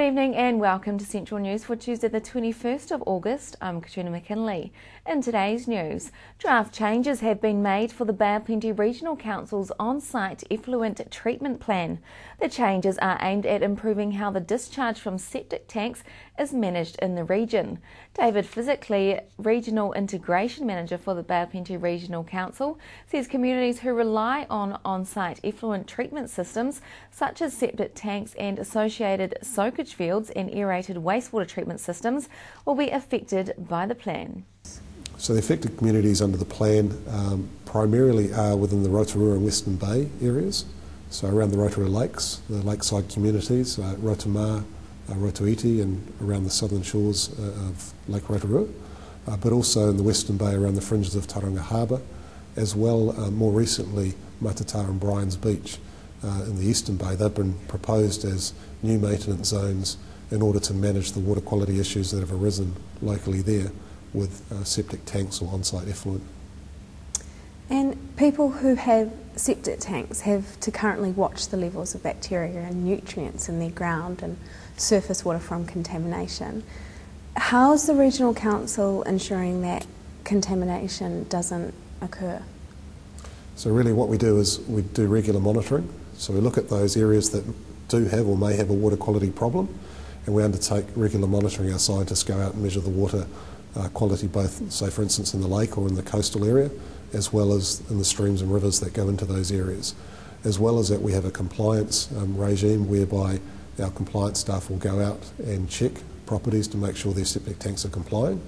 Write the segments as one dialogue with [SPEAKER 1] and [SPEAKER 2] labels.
[SPEAKER 1] evening and welcome to Central News for Tuesday the 21st of August. I'm Katrina McKinley. In today's news, draft changes have been made for the Bay of Plenty Regional Council's on-site effluent treatment plan. The changes are aimed at improving how the discharge from septic tanks is managed in the region. David Physically, Regional Integration Manager for the Bay of Plenty Regional Council, says communities who rely on on-site effluent treatment systems such as septic tanks and associated soakage fields and aerated wastewater treatment systems will be affected by the plan.
[SPEAKER 2] So the affected communities under the plan primarily are within the Rotorua and Western Bay areas, so around the Rotorua Lakes, the lakeside communities, Rotomā, Rotoiti and around the southern shores of Lake Rotorua, but also in the Western Bay around the fringes of Tauranga Harbour, as well more recently Matata and Bryans Beach in the Eastern Bay. They've been proposed as new maintenance zones in order to manage the water quality issues that have arisen locally there with septic tanks or on-site effluent.
[SPEAKER 3] And people who have septic tanks have to currently watch the levels of bacteria and nutrients in their ground and surface water from contamination. How is the Regional Council ensuring that contamination doesn't occur?
[SPEAKER 2] So really what we do is we do regular monitoring. So we look at those areas that do have or may have a water quality problem, and we undertake regular monitoring. Our scientists go out and measure the water quality, both, say for instance, in the lake or in the coastal area, as well as in the streams and rivers that go into those areas. As well as that, we have a compliance regime whereby our compliance staff will go out and check properties to make sure their septic tanks are complying.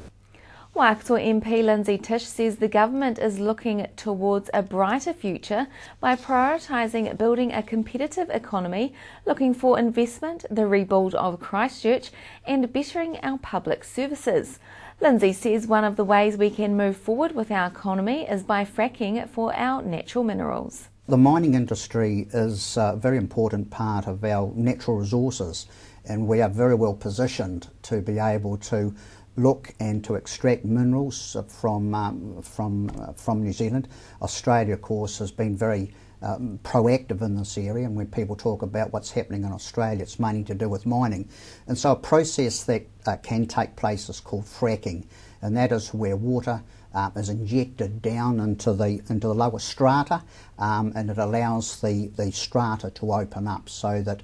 [SPEAKER 1] Waikato MP Lindsay Tish says the government is looking towards a brighter future by prioritising building a competitive economy, looking for investment, the rebuild of Christchurch and bettering our public services. Lindsay says one of the ways we can move forward with our economy is by fracking for our natural minerals.
[SPEAKER 4] The mining industry is a very important part of our natural resources, and we are very well positioned to be able to look and to extract minerals from New Zealand. Australia, of course, has been very proactive in this area, and when people talk about what's happening in Australia, it's mainly to do with mining. And so a process that can take place is called fracking, and that is where water is injected down into the lower strata, and it allows the strata to open up so that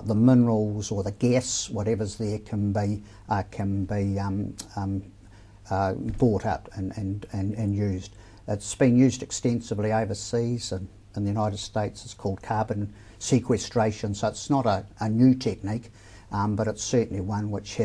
[SPEAKER 4] the minerals or the gas, whatever's there, can be brought up and used. It's been used extensively overseas, and in the United States it's called carbon sequestration, so it's not a new technique, but it's certainly one which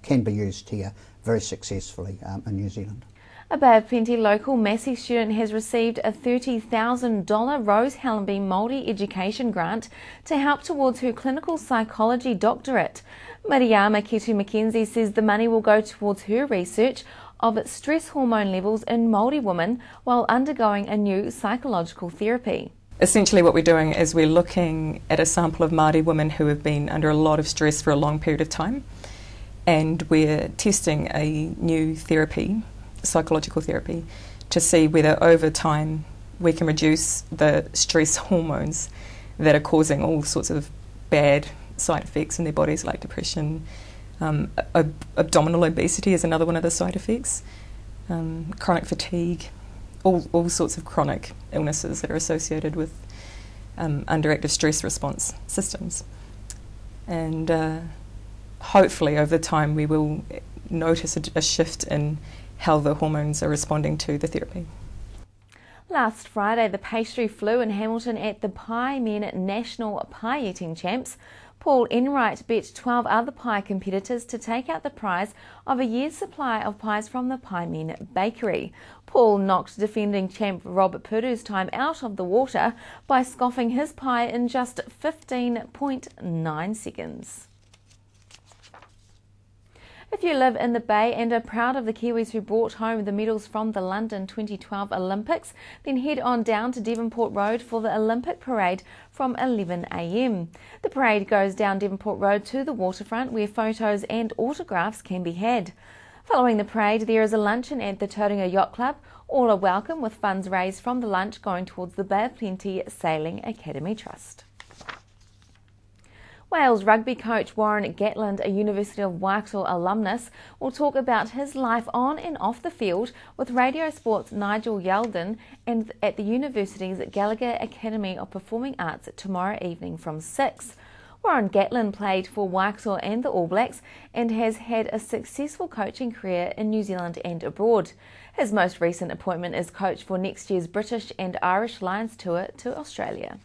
[SPEAKER 4] can be used here very successfully in New Zealand.
[SPEAKER 1] A Bay of Plenty local Massey student has received a $30,000 Rose Hallenby Māori education grant to help towards her clinical psychology doctorate. Mariama Ketu-McKenzie says the money will go towards her research of stress hormone levels in Māori women while undergoing a new psychological therapy.
[SPEAKER 5] Essentially what we're doing is we're looking at a sample of Māori women who have been under a lot of stress for a long period of time, and we're testing a new therapy, psychological therapy, to see whether over time we can reduce the stress hormones that are causing all sorts of bad side effects in their bodies, like depression. Abdominal obesity is another one of the side effects, chronic fatigue, all sorts of chronic illnesses that are associated with underactive stress response systems. And hopefully over time we will notice a shift in how the hormones are responding to the therapy.
[SPEAKER 1] Last Friday, the pastry flew in Hamilton at the Pie Men National Pie Eating Champs. Paul Enright bet 12 other pie competitors to take out the prize of a year's supply of pies from the Pie Men Bakery. Paul knocked defending champ Rob Puru's time out of the water by scoffing his pie in just 15.9 seconds. If you live in the Bay and are proud of the Kiwis who brought home the medals from the London 2012 Olympics, then head on down to Devonport Road for the Olympic Parade from 11 a.m. The parade goes down Devonport Road to the waterfront where photos and autographs can be had. Following the parade, there is a luncheon at the Tauranga Yacht Club. All are welcome, with funds raised from the lunch going towards the Bay of Plenty Sailing Academy Trust. Wales rugby coach Warren Gatland, a University of Waikato alumnus, will talk about his life on and off the field with Radio Sport's Nigel Yalden and at the university's Gallagher Academy of Performing Arts tomorrow evening from 6. Warren Gatland played for Waikato and the All Blacks and has had a successful coaching career in New Zealand and abroad. His most recent appointment is coach for next year's British and Irish Lions tour to Australia.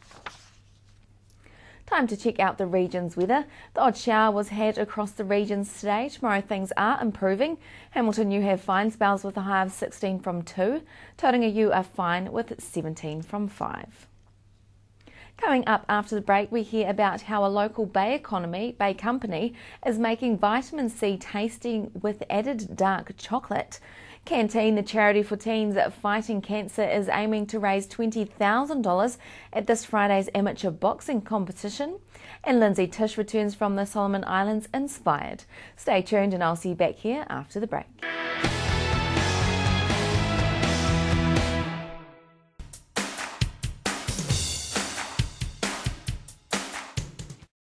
[SPEAKER 1] Time to check out the region's weather. The odd shower was had across the regions today. Tomorrow things are improving. Hamilton, you have fine spells with a high of 16 from 2. Tauranga, you are fine with 17 from 5. Coming up after the break, we hear about how a local Bay company is making vitamin C tasting with added dark chocolate. Canteen, the charity for teens fighting cancer, is aiming to raise $20,000 at this Friday's amateur boxing competition. And Lindsay Tish returns from the Solomon Islands inspired. Stay tuned and I'll see you back here after the break.